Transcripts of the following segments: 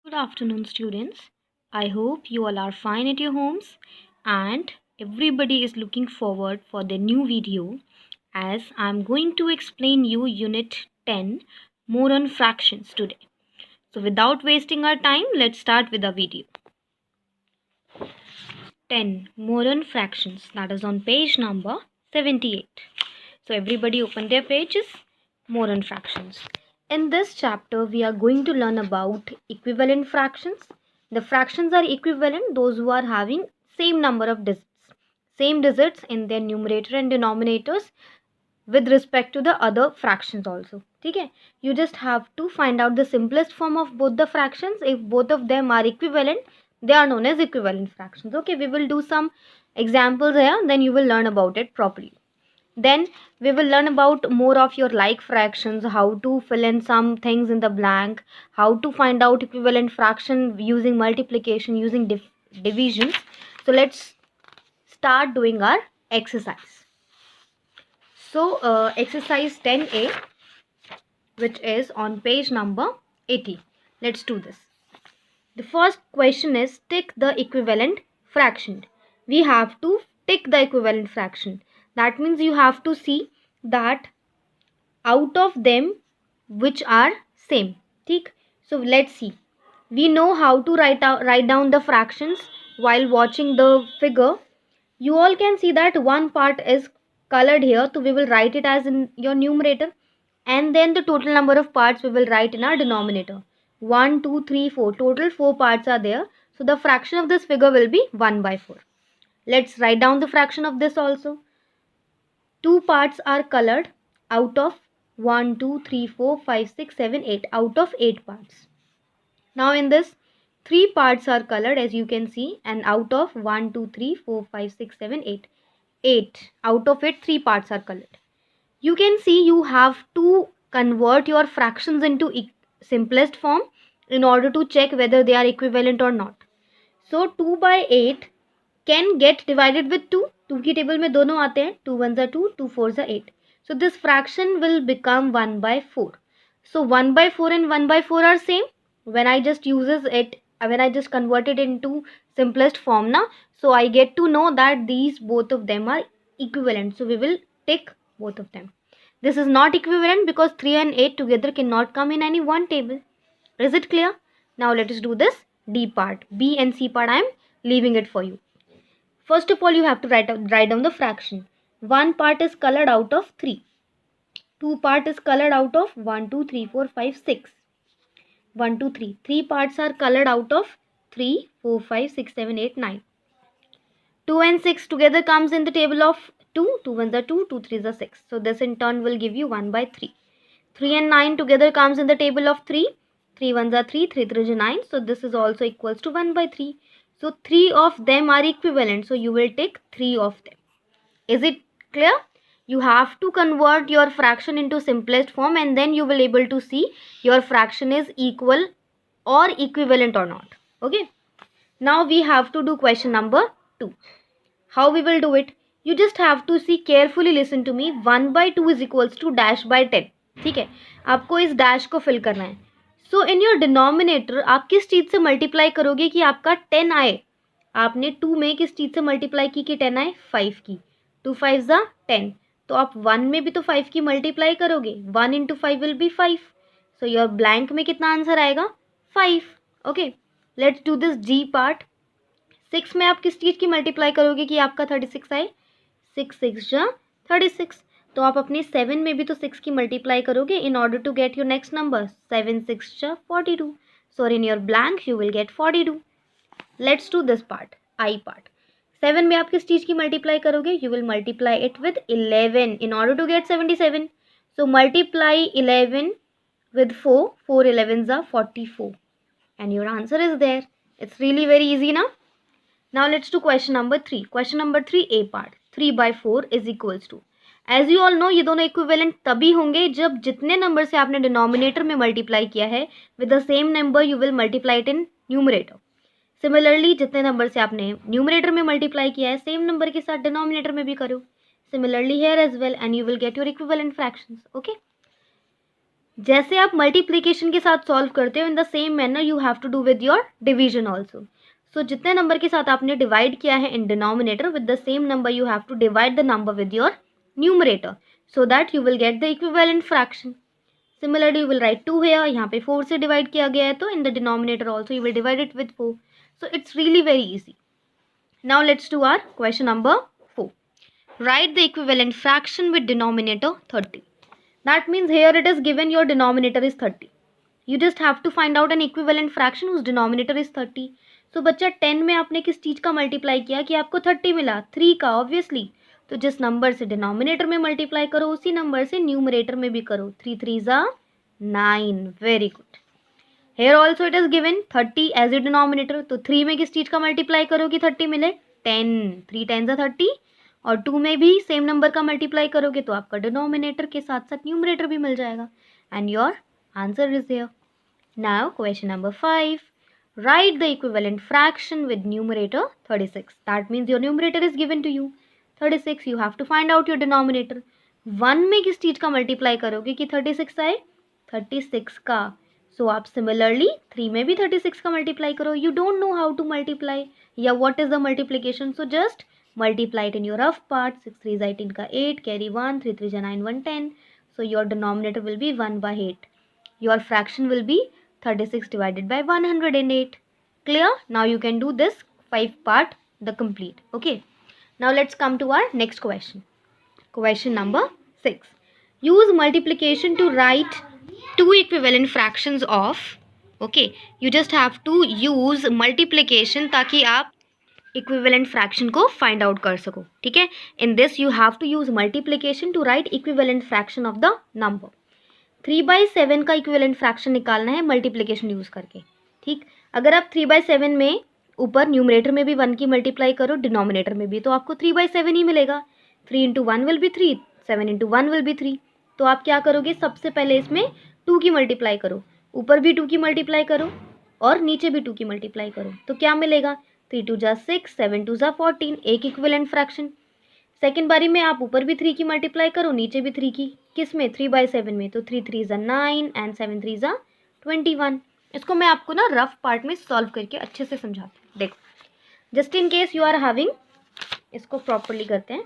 Good afternoon, students. I hope you all are fine at your homes and everybody is looking forward for the new video as I'm going to explain you Unit 10 more on fractions today. So without wasting our time, let's start with the video. 10 more on fractions, that is on page number 78. So everybody open their pages. More on fractions. In this chapter, we are going to learn about equivalent fractions. The fractions are equivalent, those who are having same number of digits. Same digits in their numerator and denominators with respect to the other fractions also. Okay? You just have to find out the simplest form of both the fractions. If both of them are equivalent, they are known as equivalent fractions. Okay, we will do some examples here, then you will learn about it properly. Then we will learn about more of your like fractions, how to fill in some things in the blank, how to find out equivalent fraction using multiplication, using division. So let's start doing our exercise. So exercise 10A, which is on page number 80. Let's do this. The first question is tick the equivalent fraction. We have to tick the equivalent fraction. That means you have to see that out of them which are same. ठीक? So let's see. We know how to write down the fractions while watching the figure. You all can see that one part is colored here, so we will write it as in your numerator, and then the total number of parts we will write in our denominator. 1, 2, 3, 4. Total 4 parts are there. So the fraction of this figure will be 1 by 4. Let's write down the fraction of this also. 2 parts are colored out of 1, 2, 3, 4, 5, 6, 7, 8. Out of 8 parts. Now in this, 3 parts are colored as you can see, and out of 1, 2, 3, 4, 5, 6, 7, 8. 8. Out of it, 3 parts are colored. You can see you have to convert your fractions into simplest form in order to check whether they are equivalent or not. So 2 by 8 can get divided with 2. 2 की table में दोनों आते हैं. 2 1s are 2, 2 4s are 8. So this fraction will become 1 by 4. So 1 by 4 and 1 by 4 are same. When I just convert it into simplest form now, so I get to know that these both of them are equivalent. So we will tick both of them. This is not equivalent because 3 and 8 together cannot come in any one table. Is it clear? Now let us do this D part. B and C part I am leaving it for you. First of all, you have to write down the fraction. One part is colored out of 3. 2 part is colored out of 1, 2, 3, 4, 5, 6. 1, 2, 3. 3 parts are colored out of 3, 4, 5, 6, 7, 8, 9. 2 and 6 together comes in the table of 2. 2 1s are 2, 2 3s are 6. So this in turn will give you 1 by 3. 3 and 9 together comes in the table of 3. 3 1s are 3, 3 3s are 9. So this is also equals to 1 by 3. So 3 of them are equivalent. So you will take 3 of them. Is it clear? You have to convert your fraction into simplest form and then you will able to see your fraction is equal or equivalent or not. Okay. Now we have to do question number 2. How we will do it? You just have to see carefully, listen to me. 1 by 2 is equals to dash by 10. ठीक है, आपको इस dash को fill करना है. सो in your denominator आप किस चीज़ से मल्टीप्लाई करोगे कि आपका 10 आए. आपने 2 में किस चीज़ से मल्टीप्लाई की कि 10 आए? 5 की. 2 5 ज़ा 10. तो आप 1 में भी तो 5 की मल्टीप्लाई करोगे. 1 into 5 will be 5. So your blank में कितना आंसर आएगा? 5. Okay, let's do this G part. 6 में आप किस चीज़ की मल्टीप्लाई करोगे कि आपका 36 आए? 6 6 जा 36. तो आप अपने 7 में भी तो 6 की मल्टीप्लाई करोगे in order to get your next number. 7 6 जा 42. So in your blank you will get 42. Let's do this part, I part. 7 में आप किस चीज़ की मल्टीप्लाई करोगे? You will multiply it with 11 in order to get 77. So multiply 11 with 4. 4 11s are 44. And your answer is there. It's really very easy now. Now let's do question number 3. Question number 3 A part. 3 by 4 is equals to. As you all know, ये दोनों equivalent तभी होंगे जब जितने number से आपने denominator में multiply किया है with the same number you will multiply it in numerator. Similarly जितने नंबर से आपने न्यूमरेटर में मल्टीप्लाई किया है सेम नंबर के साथ डिनोमिनेटर में भी करो. Similarly here as well and you will get your equivalent fractions. Okay, जैसे आप मल्टीप्लिकेशन के साथ सॉल्व करते हो, in the same manner you have to do with your division also. So जितने नंबर के साथ आपने डिवाइड किया है in denominator, with the same number you have to divide the number with your numerator, so that you will get the equivalent fraction. Similarly you will write 2 here, यहाँ पे 4 से divide किया गया है, तो in the denominator also you will divide it with 4. So it's really very easy. Now let's do our question number 4. Write the equivalent fraction with denominator 30. That means here it is given your denominator is 30. You just have to find out an equivalent fraction whose denominator is 30. So बच्चा 10 में आपने किस चीज़ का multiply किया कि आपको 30 मिला? 3 का ऑब्वियसली. तो जिस नंबर से डिनोमिनेटर में मल्टीप्लाई करो उसी नंबर से न्यूमरेटर में भी करो. 3 3 ज़ा 9. Very good. Here also it is given 30 as a denominator. तो 3 में किस चीज़ का मल्टीप्लाई करो कि 30 मिले? 10. 3 10 ज़ा 30. और 2 में भी सेम नंबर का मल्टीप्लाई करोगे तो आपका डिनोमिनेटर के साथ साथ न्यूमरेटर भी मिल जाएगा. And your answer is there. Now question number 5. Write the equivalent fraction with numerator 36. That means your numerator is given to you 36. You have to find out your denominator. 1 में किस चीज़ का multiply करोगे कि 36 आए? 36 का. सो आप सिमिलरली 3 में भी 36 का मल्टीप्लाई करो. You don't know how to multiply या what is the multiplication, so just multiply it in your rough part. 6 3 is 18 का 8, carry 1, 3 3 is 9, 1 10. So your denominator will be 1 by 8. Your fraction will be 36 divided by 108. Clear? Now you can do this 5 part the complete. Okay. Now let's come to our next question. Question number 6. Use multiplication to write two equivalent fractions of. Okay. You just have to use multiplication ताकि आप equivalent fraction को find out कर सको. ठीक है. In this you have to use multiplication to write equivalent fraction of the number. 3/7 का equivalent fraction निकालना है मल्टीप्लिकेशन यूज करके. ठीक. अगर आप 3/7 में ऊपर न्यूमरेटर में भी 1 की मल्टीप्लाई करो, डिनोमिनेटर में भी, तो आपको 3/7 ही मिलेगा. 3 into 1 will be 3, 7 into 1 will be 3. तो आप क्या करोगे? सबसे पहले इसमें 2 की मल्टीप्लाई करो, ऊपर भी 2 की मल्टीप्लाई करो और नीचे भी 2 की मल्टीप्लाई करो. तो क्या मिलेगा? 3 2 जा 6, 7 2 जा 14. एक इक्विवेलेंट फ्रैक्शन. सेकेंड बारी में आप ऊपर भी 3 की मल्टीप्लाई करो, नीचे भी 3 की. किस में? 3/7 में. तो 3 3 जा 9 एंड 7 3 जा 21. इसको मैं आपको ना रफ पार्ट में सॉल्व करके अच्छे से समझाती हूँ. देखो, just in case you are having, इसको प्रॉपरली करते हैं.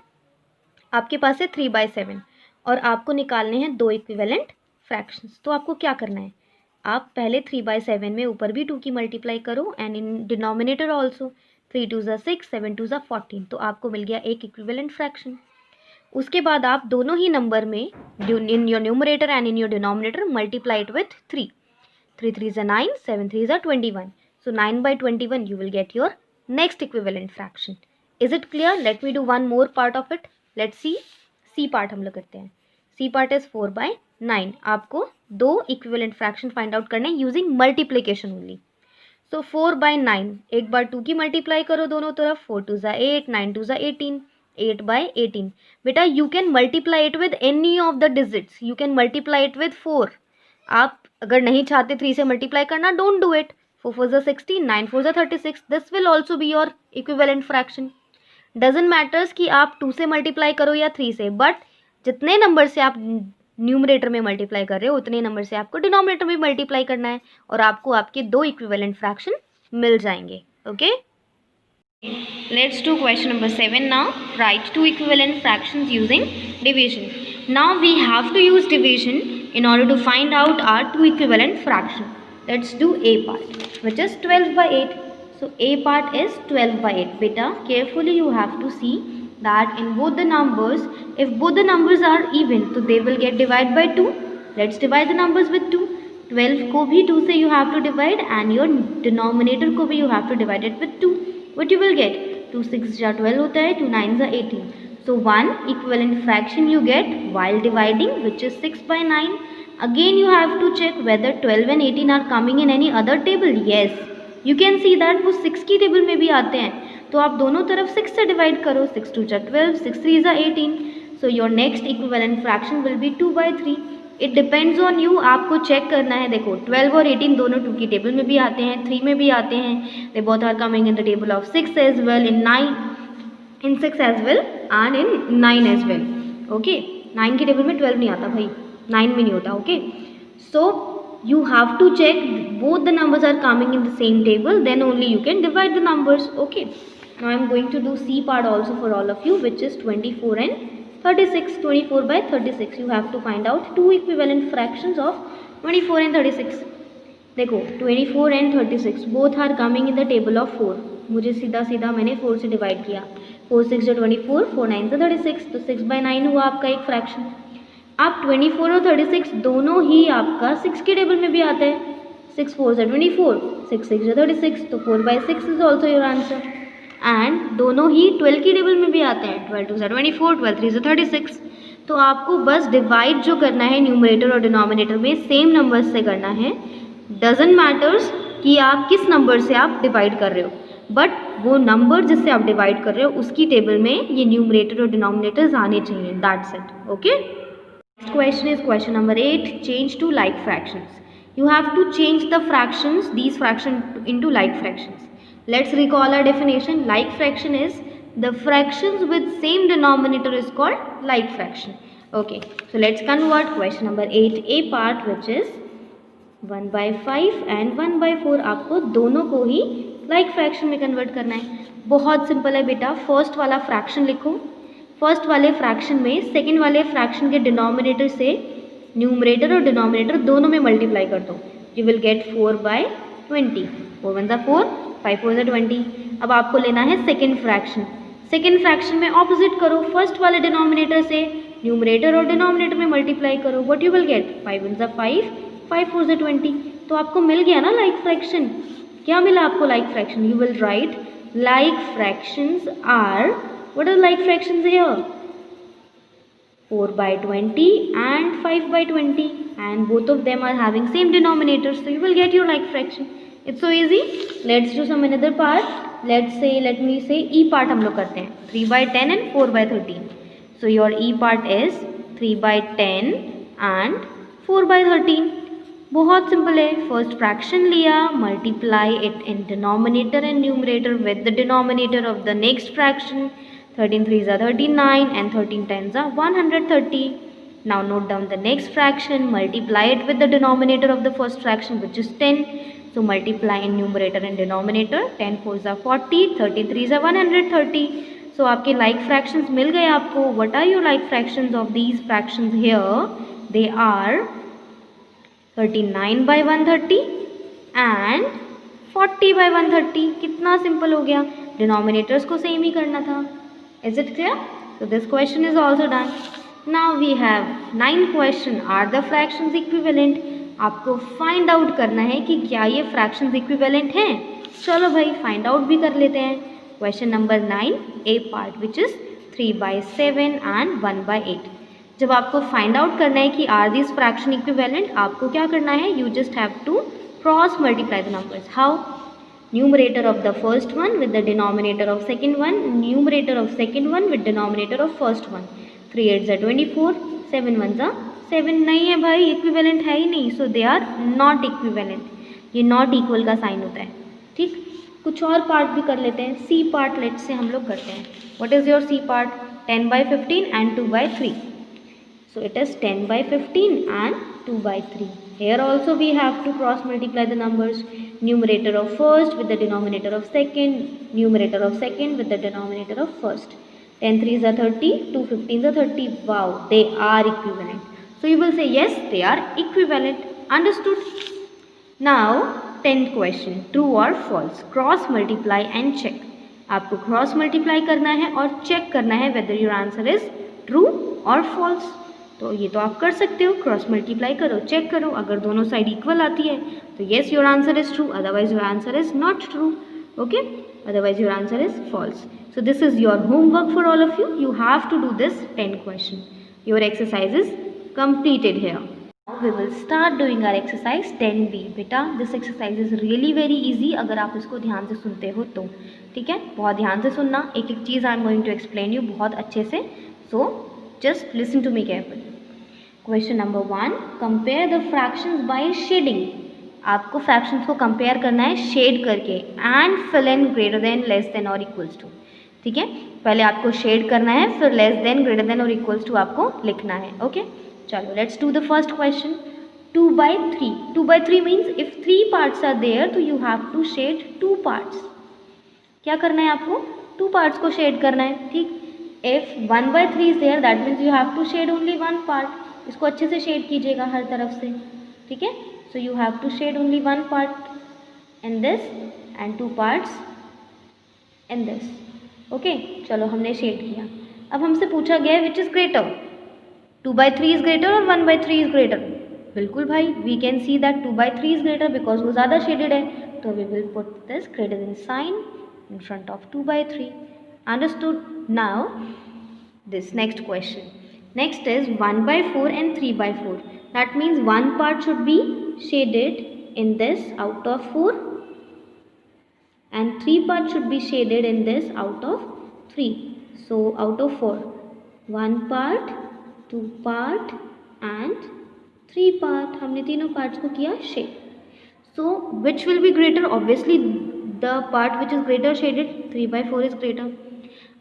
आपके पास है 3/7 और आपको निकालने हैं 2 इक्विवेलेंट फ्रैक्शंस. तो आपको क्या करना है? आप पहले 3/7 में ऊपर भी 2 की मल्टीप्लाई करो एंड इन डिनोमिनेटर ऑल्सो. 3 2 जा 6, 7 2 जा 14. तो आपको मिल गया एक इक्विवेलेंट फ्रैक्शन. उसके बाद आप दोनों ही नंबर में in your numerator and in your denominator multiply it with 3. 3 3 जा 9, 7 3 जा 21. सो 9/21 you will get your next equivalent fraction. Is it clear? Let me do one more part of it. Let's see. C part हम लोग करते हैं. C part is 4/9. आपको 2 equivalent fraction find out करने using multiplication only. सो 4/9 एक बार 2 की multiply करो दोनों तरफ. 4 2 जा 8, 9 2 जा 18, 8/18. बेटा you can multiply it with any of the digits. You can multiply it with 4. आप अगर नहीं चाहते 3 से मल्टीप्लाई करना, डोंट डू इट. 4 4 जा 16, 9 4 जा 36. This will also be your equivalent fraction. Doesn't matters कि आप 2 से मल्टीप्लाई करो या 3 से, बट जितने नंबर से आप न्यूमरेटर में मल्टीप्लाई कर रहे हो उतने नंबर से आपको डिनोमिनेटर में मल्टीप्लाई करना है और आपको आपके 2 इक्विवेलेंट फ्रैक्शन मिल जाएंगे. Okay. Let's do question number 7 now. Write 2 equivalent fractions using division. Now we have to use division in order to find out our 2 equivalent fraction. Let's do A part, which is 12/8. So A part is 12/8. Beta, carefully you have to see that in both the numbers, if both the numbers are even, so they will get divided by 2. Let's divide the numbers with 2. 12 को भी 2 से you have to divide and your denominator को भी you have to divide it with 2. What you will get? 2 6 जा 12 होता है, 2 9 जा 18. So one equivalent fraction you get while dividing, which is 6/9. Again you have to check whether 12 and 18 are coming in any other table. Yes, you can see that वो 6 की table में भी आते हैं. तो आप दोनों तरफ 6 से डिवाइड करो. 6 2 जा 12, 6 3 जा 18. So your next equivalent fraction will be 2/3. It depends on you. आपको चेक करना है. देखो 12 और 18 दोनों 2 की टेबल में भी आते हैं, 3 में भी आते हैं. They both are coming in the table of 6 as well, in 6 as well and in 9 as well. Okay. 9 की टेबल में 12 नहीं आता भाई, 9 में नहीं होता. Okay. So you have to check both the numbers are coming in the same table, then only you can divide the numbers. Okay, now I am going to do C part also for all of you, which is 24 and 36. 24 by 36, you have to find out two equivalent fractions of 24 and 36. देखो 24 and 36 both are coming in the table of 4. मुझे सीधा सीधा मैंने 4 से divide किया. 4 6 जो 24, 4 9 से 36, तो 6/9 हुआ आपका एक फ्रैक्शन. अब 24 और 36 दोनों ही आपका 6 के टेबल में भी आता है. 6 4 से 24, 6 6 जो 36, तो 4/6 is also your answer. And दोनों ही 12 की टेबल में भी आते हैं. 12 2 से 24, 12 3 से 36. तो आपको बस डिवाइड जो करना है न्यूमरेटर और डिनोमिनेटर में सेम नंबर से करना है. डजेंट मैटर्स कि आप किस नंबर से आप डिवाइड कर रहे हो, बट वो नंबर जिससे आप डिवाइड कर रहे हो उसकी टेबल में ये न्यूमरेटर और डिनोमिनेटर्स आने चाहिए. That's it. Okay, next question is question number 8. Change to like fractions. You have to change the fractions, these fractions into like fractions. Let's recall our definition. Like fraction is the fractions with same denominator is called like fraction. Okay, so let's convert question number 8A part, which is 1/5 and 1/4. आपको दोनों को ही like fraction में convert करना है. बहुत simple है बेटा. First वाला फ्रैक्शन लिखो. फर्स्ट वाले फ्रैक्शन में सेकेंड वाले फ्रैक्शन के डिनोमिनेटर से न्यूमरेटर और डिनोमिनेटर दोनों में मल्टीप्लाई कर दो. You will gate 4/20. 4 1 4, 5 4 20. अब आपको लेना है सेकेंड फ्रैक्शन. सेकेंड फ्रैक्शन में ऑपोजिट करो. फर्स्ट वाले डिनोमिनेटर से न्यूमरेटर और डिनोमिनेटर में मल्टीप्लाई करो. What you will gate? 5 1 5, 5 4 20. तो आपको मिल गया ना लाइक फ्रैक्शन. क्या मिला आपको like fraction? You will write like fractions are, what are like fractions here? 4/20 and 5/20, and both of them are having same denominators, so you will get your like fraction. It's so easy. Let's do some another part. Let me say E part हम लोग करते हैं. 3/10 and 4/13. So your E part is 3/10 and 4/13. बहुत simple है. First fraction लिया, multiply it in denominator and numerator with the denominator of the next fraction. 13 3s are 39 and 13 10s are 130. Now note down the next fraction, multiply it with the denominator of the first fraction, which is 10. So multiply in numerator and denominator. 10 4s are 40, 13 3s are 130. So आपके like fractions मिल गए आपको. What are your like fractions of these fractions here? They are 39/130 and 40/130. कितना simple हो गया. Denominators को same ही करना था. Is it clear? So this question is also done. Now we have 9 question. Are the fractions equivalent? आपको find out करना है कि क्या ये fractions equivalent हैं. चलो भाई find out भी कर लेते हैं. Question number 9 A part, which is 3/7 and 1/8. जब आपको find out करना है कि are these fraction equivalent, आपको क्या करना है? You just have to cross multiply the numbers. How? Numerator of the first one with the denominator of second one, numerator of second one with denominator of first one. 3 8s are 24, 7 1s are 7. नहीं है भाई, equivalent है ही नहीं. सो they are not equivalent. ये not equal का sign होता है. ठीक, कुछ और पार्ट भी कर लेते हैं. सी पार्ट लेट से हम लोग करते हैं. What is your C part? 10/15 and 2/3. So it is 10/15 and 2/3. Here also we have to cross multiply the numbers. Numerator of first with the denominator of second, numerator of second with the denominator of first. 10 3s are 30, 2 15s are 30. Wow, they are equivalent. So you will say yes, they are equivalent. Understood? Now 10th question, true or false. Cross multiply and check. आपको cross multiply करना है और check करना है whether your answer is true or false. तो ये तो आप कर सकते हो. क्रॉस मल्टीप्लाई करो, चेक करो. अगर दोनों साइड इक्वल आती है तो yes your answer is true, otherwise your answer is not true. Okay, otherwise your answer is false. So this is your homework for all of you. You have to do this 10 question. Your exercise is completed here. Now we will start doing our exercise 10B. बेटा this exercise is really very easy अगर आप इसको ध्यान से सुनते हो तो. ठीक है, बहुत ध्यान से सुनना. एक एक चीज़ I am going to explain you बहुत अच्छे से. सो just listen to me carefully. Question number 1, compare the fractions by shading. आपको fractions को compare करना है shade करके. and fill in greater than, less than और equals to. ठीक है, पहले आपको shade करना है, फिर less than, greater than और equals to आपको लिखना है. ओके, चलो let's do the first question. 2/3. 2/3 means if 3 parts are there तो you have to shade 2 parts. क्या करना है आपको? 2 parts को shade करना है, ठीक. If 1/3 is there that means you have to shade only 1 part. इसको अच्छे से shade कीजिएगा हर तरफ से, ठीक है. So you have to shade only 1 part in this and 2 parts in this. Okay, चलो हमने shade किया. अब हमसे पूछा गया है which is greater, 2/3 is greater or 1/3 is greater. बिल्कुल भाई, we can see that 2/3 is greater because वो ज़्यादा shaded है, तो we will put this greater than sign in front of 2/3. Understood? Now this next question. Next is 1/4 and 3/4. That means one part should be shaded in this out of 4 and 3 parts should be shaded in this out of 3. So out of 4, 1 part, 2 part and 3 part. हमने तीनों parts को किया shade. So which will be greater? Obviously the part which is greater shaded, 3/4 is greater.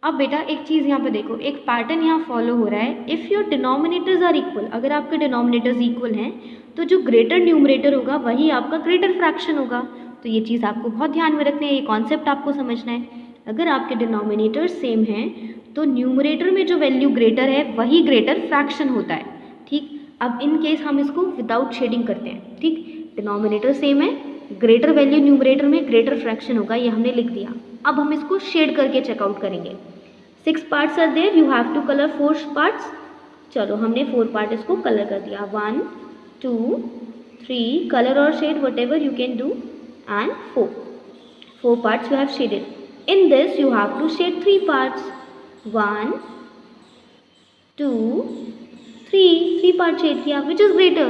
अब बेटा एक चीज़ यहाँ पे देखो, एक पैटर्न यहाँ फॉलो हो रहा है. If your denominators are equal, अगर आपके डिनोमिनेटर्स इक्वल हैं तो जो ग्रेटर न्यूमरेटर होगा वही आपका ग्रेटर फ्रैक्शन होगा. तो ये चीज़ आपको बहुत ध्यान में रखनी है, ये कॉन्सेप्ट आपको समझना है. अगर आपके डिनोमिनेटर सेम हैं तो न्यूमरेटर में जो वैल्यू ग्रेटर है वही ग्रेटर फ्रैक्शन होता है, ठीक. अब इन केस हम इसको विदाउट शेडिंग करते हैं, ठीक. डिनोमिनेटर सेम है, ग्रेटर वैल्यू न्यूमरेटर में ग्रेटर फ्रैक्शन होगा, ये हमने लिख दिया. अब हम इसको शेड करके चेकआउट करेंगे. 6 parts are there, you have to color 4 parts. चलो हमने 4 part इसको कलर कर दिया. 1 2 3 color or shade whatever you can do and 4 parts you have shaded. In this you have to shade 3 parts. 1 2 3 part shade किया. Which is greater?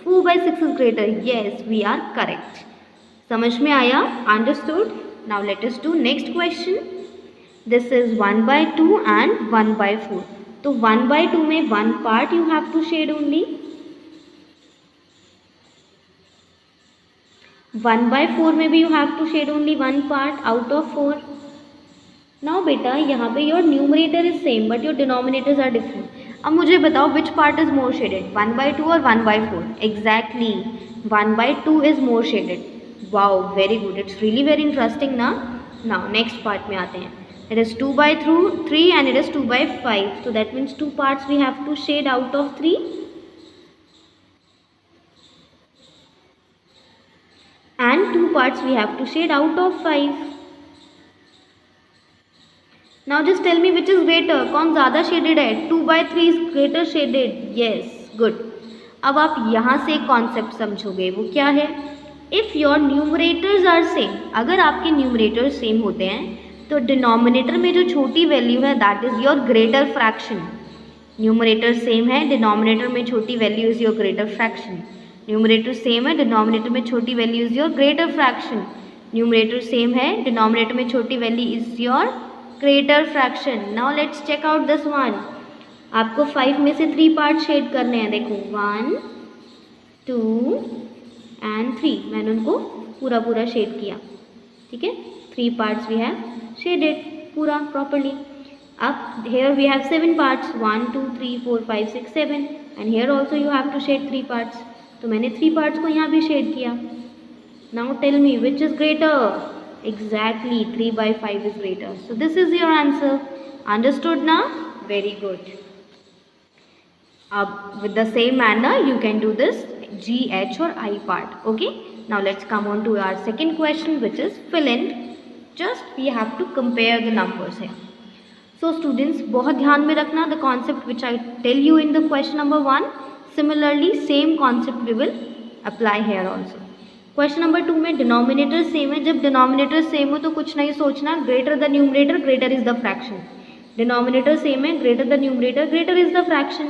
4/6 is greater. Yes, we are correct. समझ में आया? Understood? Now let us do next question. This is 1/2 and 1/4. तो 1/2 में 1 part you have to shade only. 1/4 में भी you have to shade only 1 part out of 4. Now बेटा यहाँ पे your numerator is same but your denominators are different. अब मुझे बताओ which part is more shaded, 1/2 or 1/4? Exactly, 1/2 is more shaded. Wow, very good. It's really very interesting ना. Now next part में आते हैं. It is 2/3 and it is 2/5. So that means 2 parts we have to shade out of 3. And 2 parts we have to shade out of 5. Now just tell me which is greater. कौन ज़्यादा shaded है? 2/3 is greater shaded. Yes, good. अब आप यहाँ से एक concept समझोगे, वो क्या है? If your numerators are same, अगर आपके न्यूमरेटर्स सेम होते हैं तो डिनोमिनेटर में जो छोटी वैल्यू है that is your greater fraction. Numerator same है, डिनोमिनेटर में छोटी value is your greater fraction. Numerator same है, डिनोमिनेटर में छोटी value is your greater fraction. Numerator same है, डिनोमिनेटर में छोटी value is your greater fraction. Now let's check out this one. आपको 5 में से 3 पार्ट शेड करने हैं. देखो 1 2 and 3. मैंने उनको पूरा शेड किया, ठीक है. 3 parts we have shaded पूरा properly. अब here we have 7 parts, 1 2 3 4 5 6 7 and here also you have to shade 3 parts. तो मैंने 3 parts को यहाँ भी shade किया. Now tell me which is greater? Exactly, 3/5 is greater. So this is your answer. Understood now? Very good. With the same manner you can do this G, H or I part. Okay. Now let's come on to our second question which is fill in. Just we have to compare the numbers here. So students बहुत ध्यान में रखना the concept which I tell you in the question number 1. Similarly same concept we will apply here also. Question number 2 में denominator same है. जब denominator same हो तो कुछ नहीं सोचना, greater the numerator greater is the fraction. Denominator same है, greater the numerator greater is the fraction.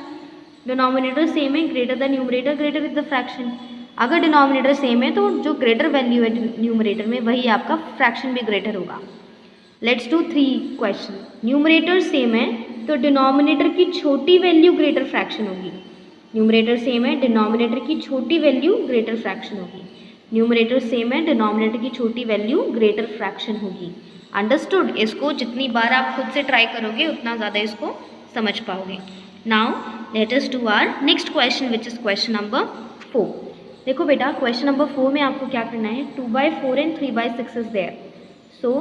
Denominator same है, greater the numerator greater is the fraction. अगर डिनोमिनेटर सेम है तो जो ग्रेटर वैल्यू है न्यूमरेटर में वही आपका फ्रैक्शन भी ग्रेटर होगा. Let's do 3 question. Numerator same है तो डिनोमिनेटर की छोटी वैल्यू ग्रेटर फ्रैक्शन होगी. न्यूमरेटर सेम है, डिनोमिनेटर की छोटी वैल्यू ग्रेटर फ्रैक्शन होगी. न्यूमरेटर सेम है, डिनोमिनेटर की छोटी वैल्यू ग्रेटर फ्रैक्शन होगी. अंडरस्टूड? इसको जितनी बार आप खुद से ट्राई करोगे उतना ज़्यादा इसको समझ पाओगे. Now let us do our next question which is question number 4. देखो बेटा, क्वेश्चन नंबर 4 में आपको क्या करना है, 2/4 एंड 3/6 इज देयर। सो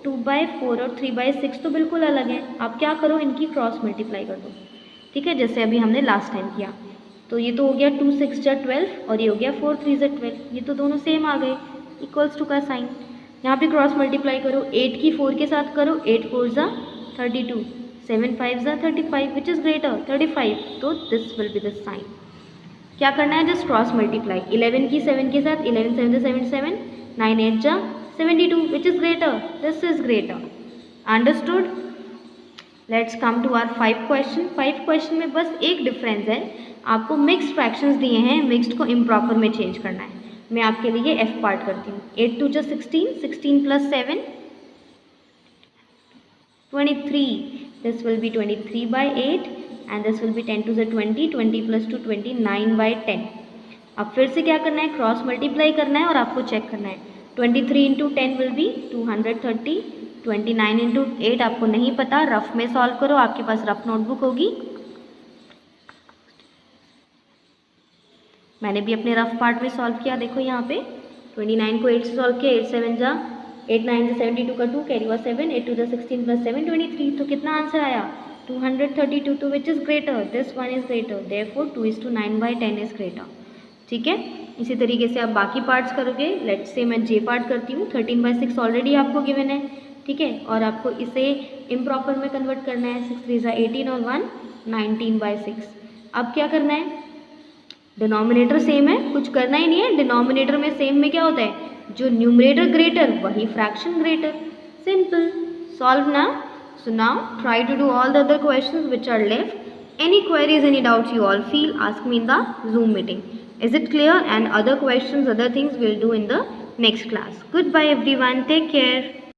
2/4 और 3/6 तो बिल्कुल अलग है। आप क्या करो, इनकी क्रॉस मल्टीप्लाई कर दो, ठीक है, जैसे अभी हमने लास्ट टाइम किया। तो ये तो हो गया 2 6 जा 12 और ये हो गया 4 3 जा 12, ये तो दोनों सेम आ गए, इक्वल्स टू का साइन। यहाँ पे क्रॉस मल्टीप्लाई करो, 8 की 4 के साथ करो, 8 4 जा 32, 7 5 जा 35 विच इज़ ग्रेटर 35, तो this will be the sign. क्या करना है, जस्ट क्रॉस मल्टीप्लाई, 11 की 7 के साथ, 11 7 जा 77, 9 8 जा 72 which is greater, this is greater. Understood. Let's come to our 5 question. 5 question में बस एक डिफरेंस है, आपको मिक्स्ड फ्रैक्शंस दिए हैं, मिक्स्ड को इम्प्रॉपर में चेंज करना है। मैं आपके लिए एफ पार्ट करती हूँ। 8 2 जा 16, 16 plus 7 23, this will B 23/8 and this will be 10 to the 20, 20 plus 2 29/10। अब फिर से क्या करना है, क्रॉस मल्टीप्लाई करना है और आपको चेक करना है। 23 इंटू 10 विल बी 230, 29 इंटू 8 आपको नहीं पता, रफ में सॉल्व करो, आपके पास रफ नोटबुक होगी। मैंने भी अपने रफ पार्ट में सॉल्व किया, देखो यहाँ पे 29 को 8 से सॉल्व किया, 8 7 जा 8 9 जा 72 का 2 कैरी हुआ 7, 8 2 जा 16 प्लस 7 23, तो कितना आंसर आया 232, तो विच is greater, this one is greater, therefore 2:9/10 is greater. ठीक है, इसी तरीके से आप बाकी पार्ट्स करोगे। लेट्स से मैं जे पार्ट करती हूँ, 13/6 ऑलरेडी आपको गिवन है, ठीक है, और आपको इसे इम्प्रॉपर में कन्वर्ट करना है, 6 3 18 और 1 19/6। अब क्या करना है, डिनोमिनेटर सेम है, कुछ करना ही नहीं है। डिनोमिनेटर में सेम में क्या होता है, जो न्यूमरेटर ग्रेटर वही फ्रैक्शन ग्रेटर, सिंपल। सॉल्व ना। So now try to do all the other questions which are left. Any queries, any doubts you all feel, ask me in the Zoom meeting. Is it clear? And other questions, other things we'll do in the next class. Goodbye everyone. Take care.